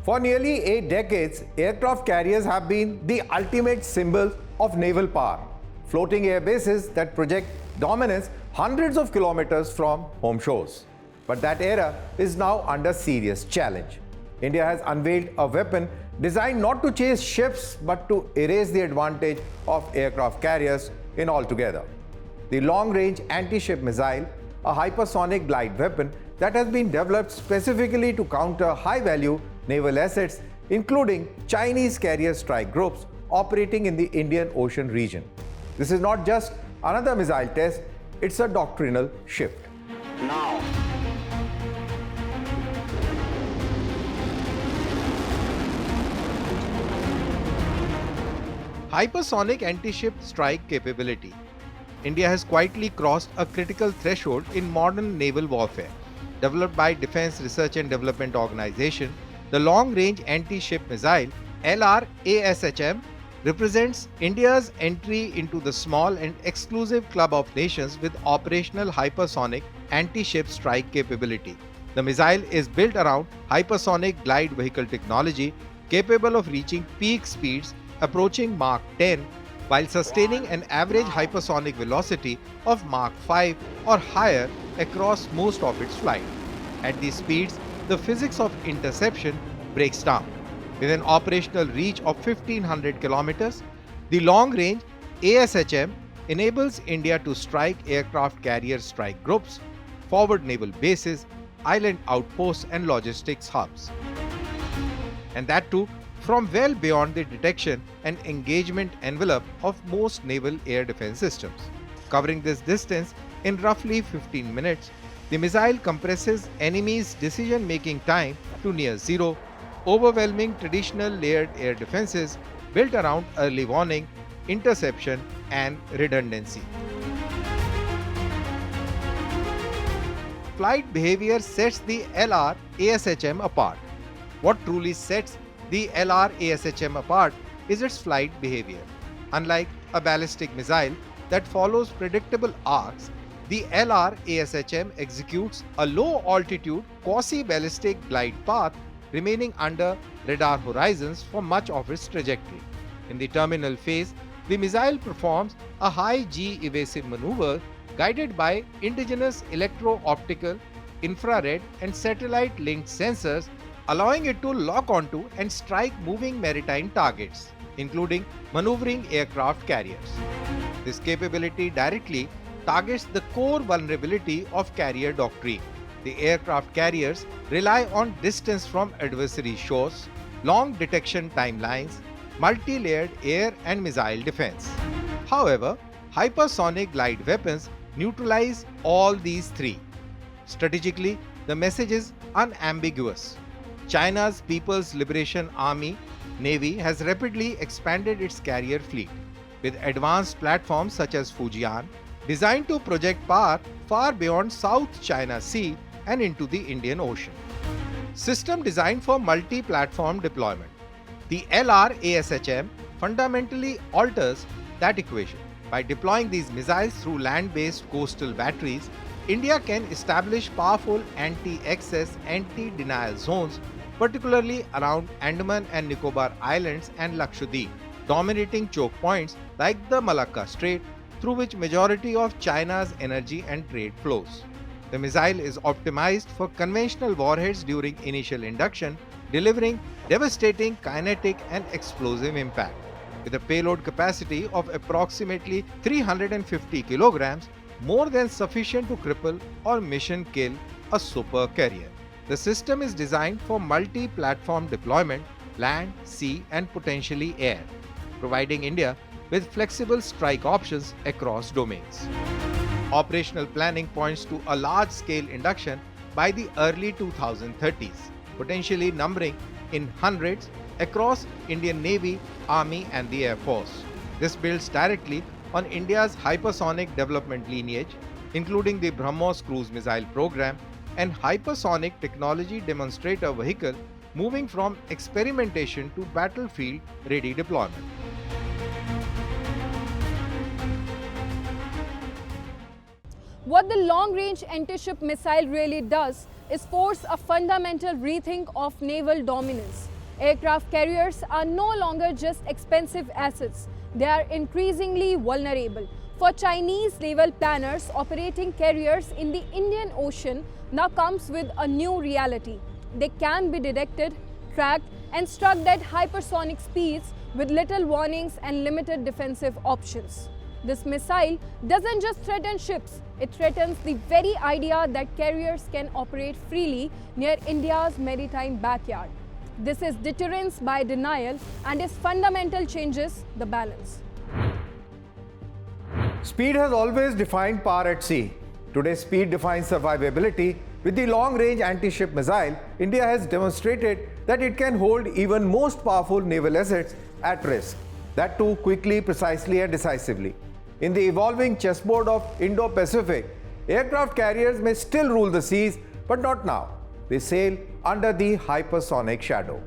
For nearly 8 decades, aircraft carriers have been the ultimate symbol of naval power, floating air bases that project dominance hundreds of kilometers from home shores. But that era is now under serious challenge. India has unveiled a weapon designed not to chase ships but to erase the advantage of aircraft carriers in altogether. The long-range anti-ship missile, a hypersonic glide weapon that has been developed specifically to counter high-value naval assets, including Chinese carrier strike groups operating in the Indian Ocean region. This is not just another missile test, it's a doctrinal shift. Now, Hypersonic anti-ship strike capability. India has quietly crossed a critical threshold in modern naval warfare. Developed by Defense Research and Development Organization, the long-range anti-ship missile LRASHM represents India's entry into the small and exclusive club of nations with operational hypersonic anti-ship strike capability. The missile is built around hypersonic glide vehicle technology capable of reaching peak speeds approaching Mach 10 while sustaining an average hypersonic velocity of Mach 5 or higher across most of its flight. At these speeds, the physics of interception breaks down. With an operational reach of 1500 kilometers, the long-range ASHM enables India to strike aircraft carrier strike groups, forward naval bases, island outposts and logistics hubs. And that too from well beyond the detection and engagement envelope of most naval air defense systems. Covering this distance in roughly 15 minutes, the missile compresses enemies' decision-making time to near zero, overwhelming traditional layered air defenses built around early warning, interception, and redundancy. Flight behavior sets the LRASHM apart. What truly sets the LRASHM apart is its flight behavior. Unlike a ballistic missile that follows predictable arcs, the LRASHM executes a low-altitude quasi-ballistic glide path remaining under radar horizons for much of its trajectory. In the terminal phase, the missile performs a high-G evasive maneuver guided by indigenous electro-optical, infrared and satellite-linked sensors, allowing it to lock onto and strike moving maritime targets, including maneuvering aircraft carriers. This capability directly targets the core vulnerability of carrier doctrine. The aircraft carriers rely on distance from adversary shores, long detection timelines, multi-layered air and missile defense. However, hypersonic glide weapons neutralize all these three. Strategically, the message is unambiguous. China's People's Liberation Army Navy has rapidly expanded its carrier fleet, with advanced platforms such as Fujian, designed to project power far beyond South China Sea and into the Indian Ocean. System designed for multi-platform deployment. The LRASHM fundamentally alters that equation. By deploying these missiles through land-based coastal batteries, India can establish powerful anti-access, anti-denial zones, particularly around Andaman and Nicobar Islands and Lakshadweep, dominating choke points like the Malacca Strait, through which majority of China's energy and trade flows. The missile is optimized for conventional warheads during initial induction, delivering devastating kinetic and explosive impact. With a payload capacity of approximately 350 kilograms, more than sufficient to cripple or mission kill a super carrier. The system is designed for multi-platform deployment, land, sea and potentially air, providing India with flexible strike options across domains. Operational planning points to a large-scale induction by the early 2030s, potentially numbering in hundreds across Indian Navy, Army and the Air Force. This builds directly on India's hypersonic development lineage, including the BrahMos cruise missile program and hypersonic technology demonstrator vehicle, moving from experimentation to battlefield-ready deployment. What the long-range anti-ship missile really does is force a fundamental rethink of naval dominance. Aircraft carriers are no longer just expensive assets, they are increasingly vulnerable. For Chinese naval planners, operating carriers in the Indian Ocean now comes with a new reality. They can be detected, tracked, and struck at hypersonic speeds with little warnings and limited defensive options. This missile doesn't just threaten ships, it threatens the very idea that carriers can operate freely near India's maritime backyard. This is deterrence by denial and its fundamental changes the balance. Speed has always defined power at sea. Today, speed defines survivability. With the long-range anti-ship missile, India has demonstrated that it can hold even most powerful naval assets at risk. That too quickly, precisely and decisively. In the evolving chessboard of Indo-Pacific, aircraft carriers may still rule the seas, but not now. They sail under the hypersonic shadow.